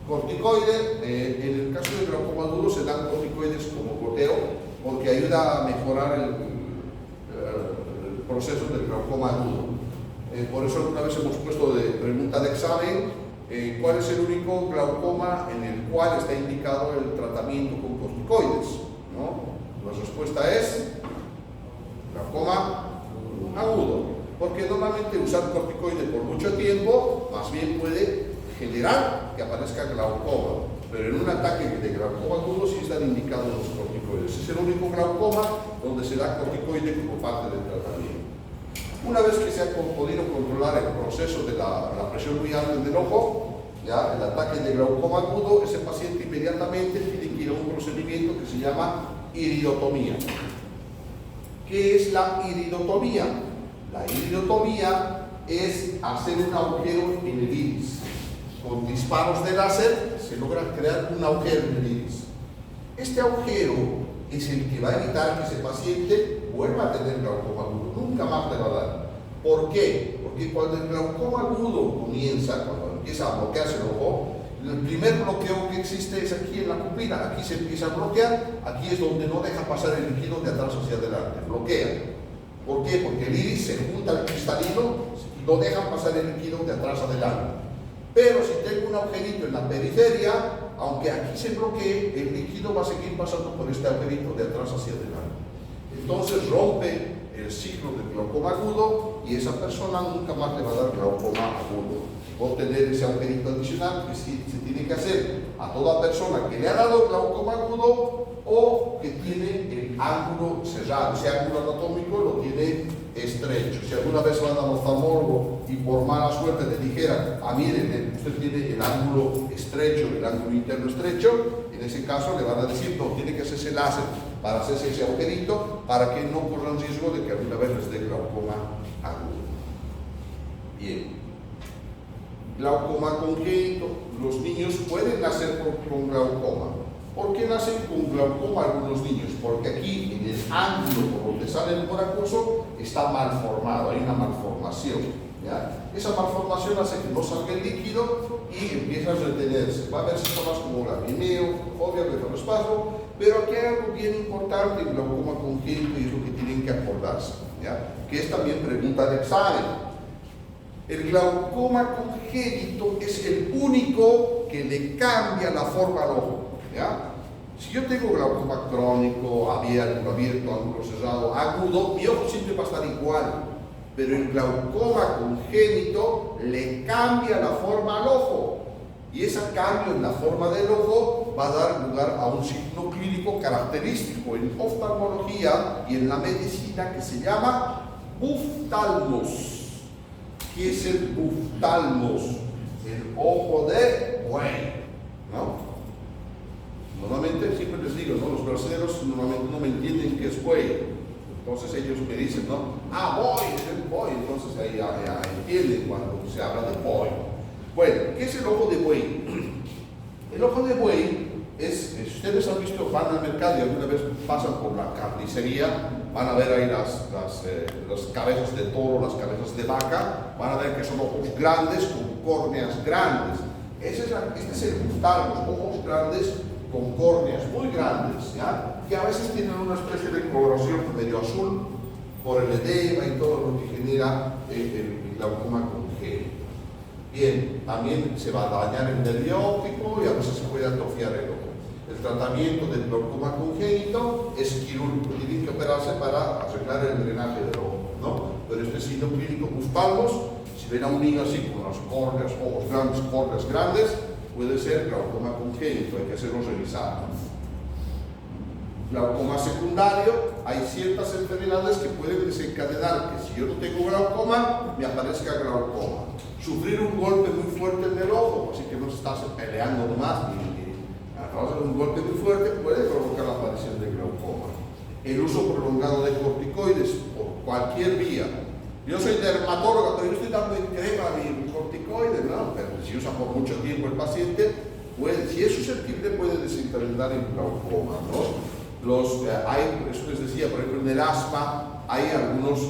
Corticoide, en el caso del glaucoma agudo se dan corticoides como goteo, porque ayuda a mejorar el proceso del glaucoma agudo. Por eso alguna vez hemos puesto de pregunta de examen cuál es el único glaucoma en el cual está indicado el tratamiento con corticoides, ¿no? La respuesta es glaucoma agudo, porque normalmente usar corticoides por mucho tiempo más bien puede generar que aparezca glaucoma, pero en un ataque de glaucoma agudo sí están indicados los corticoides. Es el único glaucoma donde se da corticoide como parte del tratamiento. Una vez que se ha podido controlar el proceso de la presión muy alta del ojo, ya el ataque de glaucoma agudo, ese paciente inmediatamente tiene que ir a un procedimiento que se llama iridotomía. ¿Qué es la iridotomía? La iridotomía es hacer un agujero en el iris. Con disparos de láser se logra crear un agujero en el iris. Este agujero es el que va a evitar que ese paciente vuelva a tener glaucoma agudo, nunca más le va a dar. ¿Por qué? Porque cuando el glaucoma agudo comienza, cuando empieza a bloquearse el ojo, el primer bloqueo que existe es aquí en la pupila. Aquí se empieza a bloquear, aquí es donde no deja pasar el líquido de atrás hacia adelante, bloquea. ¿Por qué? Porque el iris se junta al cristalino y no deja pasar el líquido de atrás adelante. Pero si tengo un agujerito en la periferia, aunque aquí se bloquee, el líquido va a seguir pasando por este agujerito de atrás hacia adelante. Entonces rompe el ciclo del glaucoma agudo y esa persona nunca más le va a dar glaucoma agudo. O tener ese agujerito adicional que sí se tiene que hacer a toda persona que le ha dado glaucoma agudo o que tiene el ángulo cerrado. Ese ángulo anatómico lo tiene estrecho. Si alguna vez van al oftalmólogo y por mala suerte le dijera, mire, usted tiene el ángulo estrecho, el ángulo interno estrecho, en ese caso le van a decir, no, tiene que hacerse láser para hacerse ese agujerito para que no corran riesgo de que alguna vez les dé glaucoma agudo. Bien. Glaucoma congénito. Los niños pueden nacer con glaucoma. ¿Por qué nacen con glaucoma algunos niños? Porque aquí, en el ángulo por donde sale el coracoso, está mal formado, hay una malformación. ¿Ya? Esa malformación hace que no salga el líquido y empieza a retenerse. Va a haber síntomas como lagrimeo, fobia, blefaroespasmo, pero aquí hay algo bien importante en glaucoma congénito y es lo que tienen que acordarse, ¿ya? Que es también pregunta de examen. El glaucoma congénito es el único que le cambia la forma al ojo, ¿ya? Si yo tengo glaucoma crónico, abierto, ángulo cerrado, agudo, mi ojo siempre va a estar igual. Pero el glaucoma congénito le cambia la forma al ojo. Y ese cambio en la forma del ojo va a dar lugar a un signo clínico característico en oftalmología y en la medicina que se llama buftalmos. ¿Qué es el buftalmos? El ojo de buey, ¿no? Normalmente siempre les digo, ¿no? Los brasileños normalmente no me entienden qué es buey. Entonces ellos me dicen, ¿no? Ah, buey, entonces ahí ya entienden cuando se habla de buey. Bueno, ¿qué es el ojo de buey? El ojo de buey es, si ustedes han visto, van al mercado y alguna vez pasan por la carnicería, van a ver ahí las cabezas de toro, las cabezas de vaca, van a ver que son ojos grandes con córneas grandes. Este es el buftalmos, ojos grandes con córneas muy grandes, ¿ya? Que a veces tienen una especie de coloración medio azul por el edema y todo lo que genera el glaucoma congénito. Bien, también se va a dañar el nervio óptico y a veces se puede atrofiar el ojo. El tratamiento del glaucoma congénito es quirúrgico, tienen que operarse para arreglar el drenaje del ojo, ¿no? Pero este signo clínico buftalmos, si ven a un niño así con las córneas, ojos grandes, córneas grandes, puede ser glaucoma congénito, hay que hacerlo revisar. Glaucoma secundario, hay ciertas enfermedades que pueden desencadenar que si yo no tengo glaucoma, me aparezca glaucoma. Sufrir un golpe muy fuerte en el ojo, así que no se está peleando nomás, a causa de un golpe muy fuerte puede provocar la aparición de glaucoma. El uso prolongado de corticoides por cualquier vía. Yo soy dermatóloga, pero yo estoy dando en crema mi corticoide, ¿no? Pero si usa por mucho tiempo el paciente, si es susceptible, puede desencadenar el glaucoma, ¿no? Eso les decía, por ejemplo, en el asma, hay algunos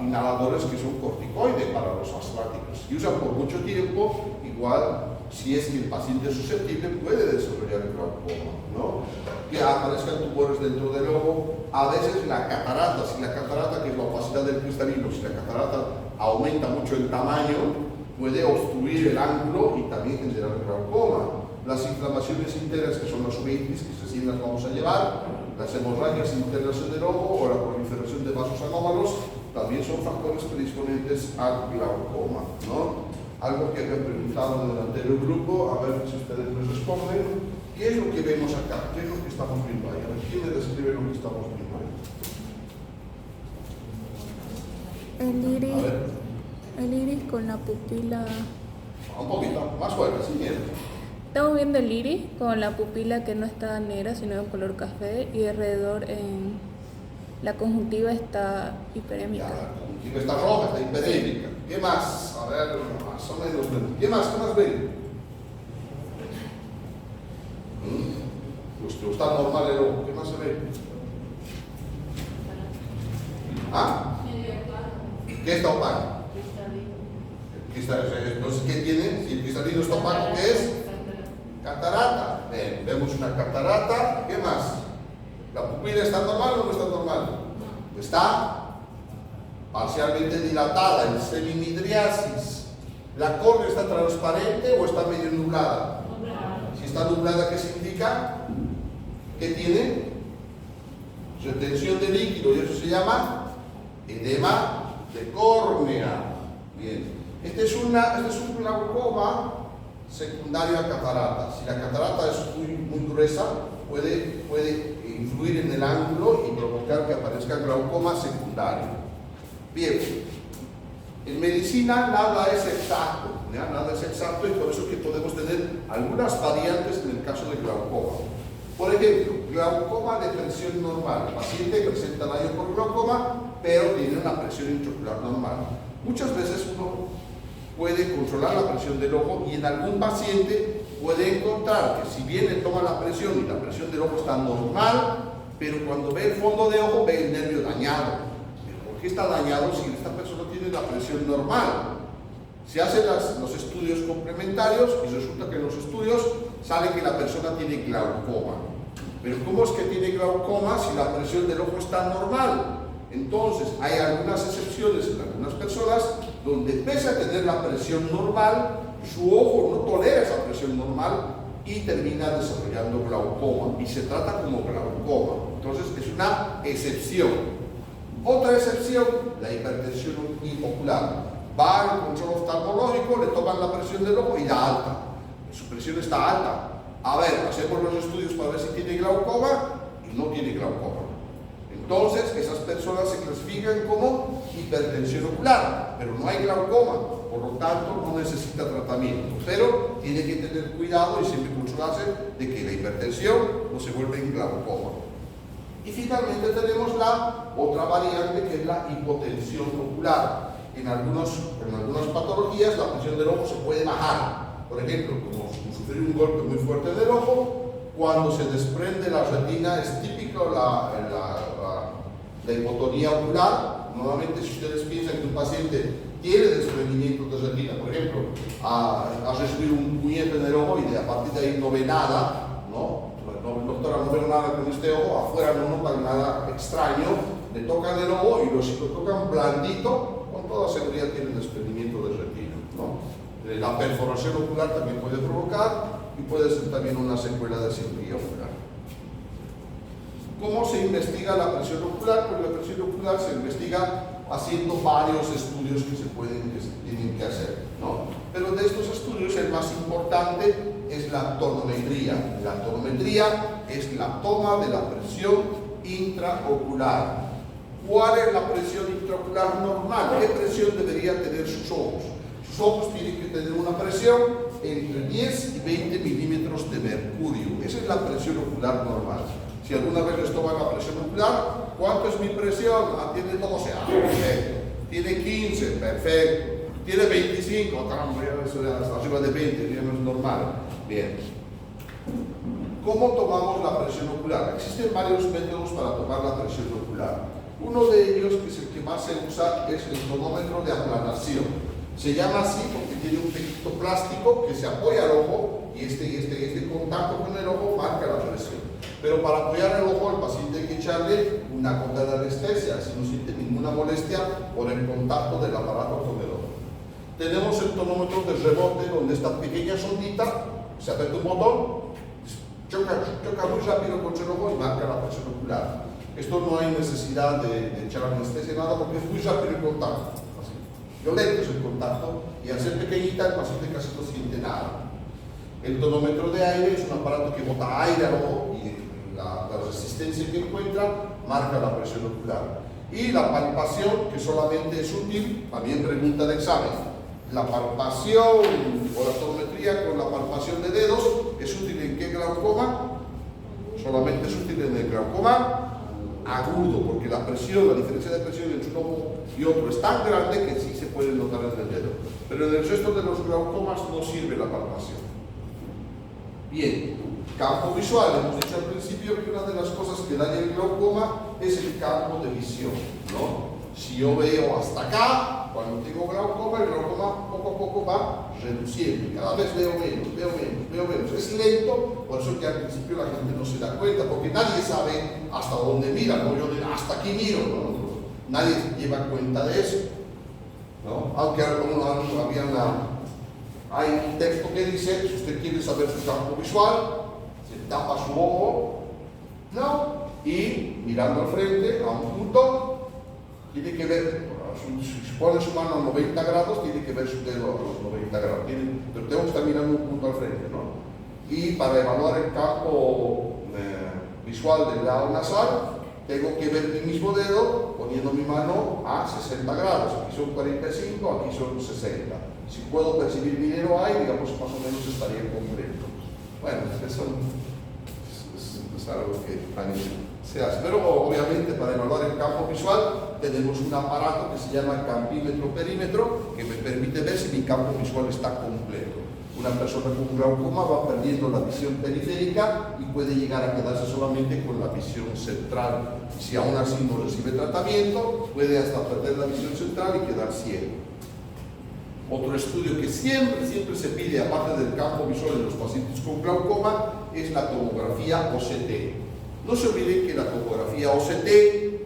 inhaladores que son corticoides para los asmáticos. Si usan por mucho tiempo, igual, si es que el paciente es susceptible, puede desarrollar el glaucoma, ¿no? Que aparezcan tumores dentro del ojo. A veces la catarata, si la catarata, que es la opacidad del cristalino, si la catarata aumenta mucho el tamaño, puede obstruir el ángulo y también generar glaucoma. Las inflamaciones internas, que son las uveitis, que recién las vamos a llevar, las hemorragias internas en el ojo o la proliferación de vasos anómalos, también son factores predisponentes al glaucoma, ¿no? Algo que había preguntado en el anterior grupo, a ver si ustedes me responden. ¿Qué es lo que vemos acá? ¿Qué es lo que estamos viendo ahí? A ver, ¿quién me describe lo que estamos viendo ahí? El iris con la pupila. Un poquito, más fuerte, sin miedo. Estamos viendo el iris con la pupila que no está negra, sino de color café, y alrededor en la conjuntiva está hiperémica. Ya, la conjuntiva está roja, está hiperémica. ¿Qué más? A ver, más o menos. ¿Qué más ven? Pues está normal el ojo. ¿Qué más se ve? ¿Ah? ¿Qué está opaco? Entonces, ¿qué tiene? Si el cristalino está opaco, ¿qué es? Catarata. Bien, vemos una catarata. ¿Qué más? ¿La pupila está normal o no está normal? Está parcialmente dilatada, en semimidriasis. ¿La córnea está transparente o está medio nublada? Si está nublada, ¿qué significa? ¿Qué tiene? Retención de líquido, y eso se llama edema de córnea. Bien. Este es un glaucoma secundario a catarata. Si la catarata es muy gruesa, puede influir en el ángulo y provocar que aparezca glaucoma secundario. Bien, en medicina nada es exacto, ¿ya? Nada es exacto, y por eso es que podemos tener algunas variantes en el caso de glaucoma. Por ejemplo, glaucoma de presión normal. El paciente presenta daño por glaucoma, pero tiene una presión intraocular normal. Muchas veces uno puede controlar la presión del ojo y en algún paciente puede encontrar que si bien le toma la presión y la presión del ojo está normal, pero cuando ve el fondo de ojo ve el nervio dañado. ¿Pero por qué está dañado si esta persona tiene la presión normal? Se hacen los estudios complementarios y resulta que en los estudios sale que la persona tiene glaucoma. Pero ¿cómo es que tiene glaucoma si la presión del ojo está normal? Entonces, hay algunas excepciones en algunas personas donde pese a tener la presión normal, su ojo no tolera esa presión normal y termina desarrollando glaucoma y se trata como glaucoma. Entonces es una excepción. Otra excepción, la hipertensión ocular. Va al control oftalmológico, le toman la presión del ojo y da alta. Su presión está alta. A ver, hacemos los estudios para ver si tiene glaucoma y no tiene glaucoma. Entonces, esas personas se clasifican como hipertensión ocular, pero no hay glaucoma, por lo tanto no necesita tratamiento. Pero tiene que tener cuidado y siempre controlarse de que la hipertensión no se vuelva en glaucoma. Y finalmente tenemos la otra variante, que es la hipotensión ocular. En algunas patologías la presión del ojo se puede bajar. Por ejemplo, como sufrir un golpe muy fuerte del ojo, cuando se desprende la retina, es típico la hipotonía ocular. Normalmente, si ustedes piensan que un paciente tiene desprendimiento de retina, por ejemplo, ha recibido un puñete en el ojo y a partir de ahí no ve nada, ¿no? Doctora, no veo nada con este ojo, afuera no notan nada extraño, le tocan el ojo y si lo tocan blandito, con toda seguridad tiene desprendimiento de retina, ¿no? La perforación ocular también puede provocar y puede ser también una secuela de cirugía ocular. ¿Cómo se investiga la presión ocular? Pues la presión ocular se investiga haciendo varios estudios que se tienen que hacer, ¿no? Pero de estos estudios el más importante es la tonometría. La tonometría es la toma de la presión intraocular. ¿Cuál es la presión intraocular normal? ¿Qué presión debería tener sus ojos? Sus ojos tienen que tener una presión entre 10 y 20 milímetros de mercurio. Esa es la presión ocular normal. Si alguna vez les toman la presión ocular, ¿cuánto es mi presión? Tiene 12, perfecto. Tiene 15, perfecto. Tiene 25, caramba, eso es hasta arriba de 20, ya no es normal. Bien. ¿Cómo tomamos la presión ocular? Existen varios métodos para tomar la presión ocular. Uno de ellos, que es el que más se usa, es el tonómetro de aplanación. Se llama así porque tiene un pequeñito plástico que se apoya al ojo y este contacto con el ojo marca la presión. Pero para apoyar el ojo, al paciente hay que echarle una gota de anestesia, si no siente ninguna molestia por el contacto del aparato con el ojo. Tenemos el tonómetro de rebote, donde esta pequeña sondita, se aprieta un botón, choca muy rápido contra el ojo y marca la presión ocular. Esto no hay necesidad de echar anestesia, nada, porque es muy rápido el contacto. Así. Violento es el contacto, y al ser pequeñita el paciente casi no siente nada. El tonómetro de aire es un aparato que bota aire al ojo y la resistencia que encuentra marca la presión ocular. Y la palpación, que solamente es útil, también pregunta de examen. La palpación o la tonometría con la palpación de dedos es útil en qué glaucoma? Solamente es útil en el glaucoma agudo, porque la diferencia de presión entre un ojo y otro es tan grande que sí se puede notar en el dedo. Pero en el resto de los glaucomas no sirve la palpación. Bien, campo visual. Hemos dicho al principio que una de las cosas que daña el glaucoma es el campo de visión, ¿no? Si yo veo hasta acá, cuando tengo glaucoma, el glaucoma poco a poco va reduciendo. Cada vez veo menos. Es lento, por eso que al principio la gente no se da cuenta, porque nadie sabe hasta dónde mira, ¿no? Yo digo, hasta aquí miro, ¿no? Nadie lleva cuenta de eso, ¿no? Aunque hay un texto que dice, si usted quiere saber su campo visual, se tapa su ojo, ¿no? Y mirando al frente, a un punto, tiene que ver, si pone su mano a 90 grados, tiene que ver su dedo a los 90 grados. Pero tengo que estar mirando un punto al frente, ¿no? Y para evaluar el campo visual del lado nasal, tengo que ver mi mismo dedo poniendo mi mano a 60 grados. Aquí son 45, aquí son 60. Si puedo percibir mi dedo ahí, digamos, más o menos estaría completo. Bueno, eso es algo que se hace. Pero obviamente para evaluar el campo visual tenemos un aparato que se llama campímetro-perímetro, que me permite ver si mi campo visual está completo. Una persona con glaucoma va perdiendo la visión periférica y puede llegar a quedarse solamente con la visión central. Si aún así no recibe tratamiento, puede hasta perder la visión central y quedar ciego. Otro estudio que siempre se pide, aparte del campo visual de los pacientes con glaucoma, es la tomografía OCT. No se olviden que la tomografía OCT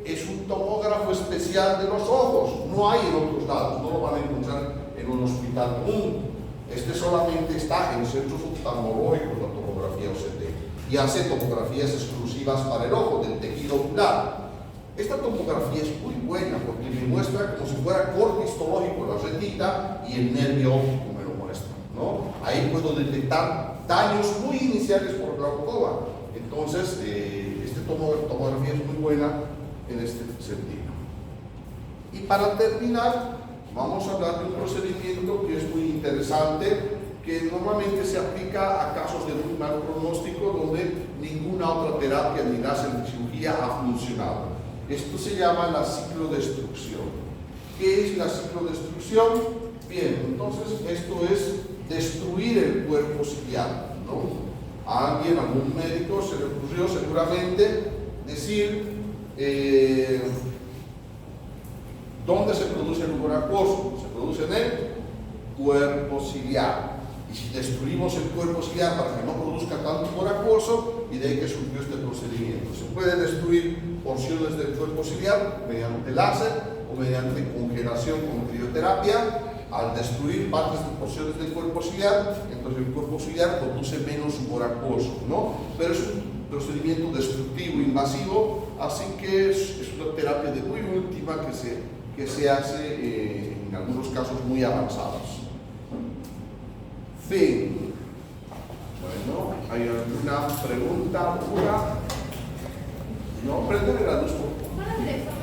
es un tomógrafo especial de los ojos. No hay en otros lados, no lo van a encontrar en un hospital común. Este solamente está en centros oftalmológicos, la tomografía OCT, y hace tomografías exclusivas para el ojo, del tejido ocular. Esta tomografía es muy buena porque me muestra como si fuera corte histológico la retina y el nervio óptico me lo muestra, ¿no? Ahí puedo detectar daños muy iniciales por glaucoma. Entonces, esta tomografía es muy buena en este sentido. Y para terminar, vamos a hablar de un procedimiento que es muy interesante, que normalmente se aplica a casos de muy mal pronóstico donde ninguna otra terapia ni láser ni cirugía ha funcionado. Esto se llama la ciclodestrucción. ¿Qué es la ciclodestrucción? Bien, entonces esto es destruir el cuerpo ciliar, ¿no? A alguien, a algún médico se le ocurrió seguramente decir ¿dónde se produce el humor acuoso? Se produce en el cuerpo ciliar. Y si destruimos el cuerpo ciliar para que no produzca tanto humor acuoso, y de ahí que surgió este procedimiento. Se puede destruir porciones del cuerpo ciliar mediante láser o mediante congelación con crioterapia. Al destruir partes de porciones del cuerpo ciliar, entonces el cuerpo ciliar produce menos humor acuoso, ¿no? Pero es un procedimiento destructivo, invasivo, así que es una terapia de muy última que se hace en algunos casos muy avanzados. Fin. Bueno, ¿hay alguna pregunta? ¿No? Préndeme la luz, por favor.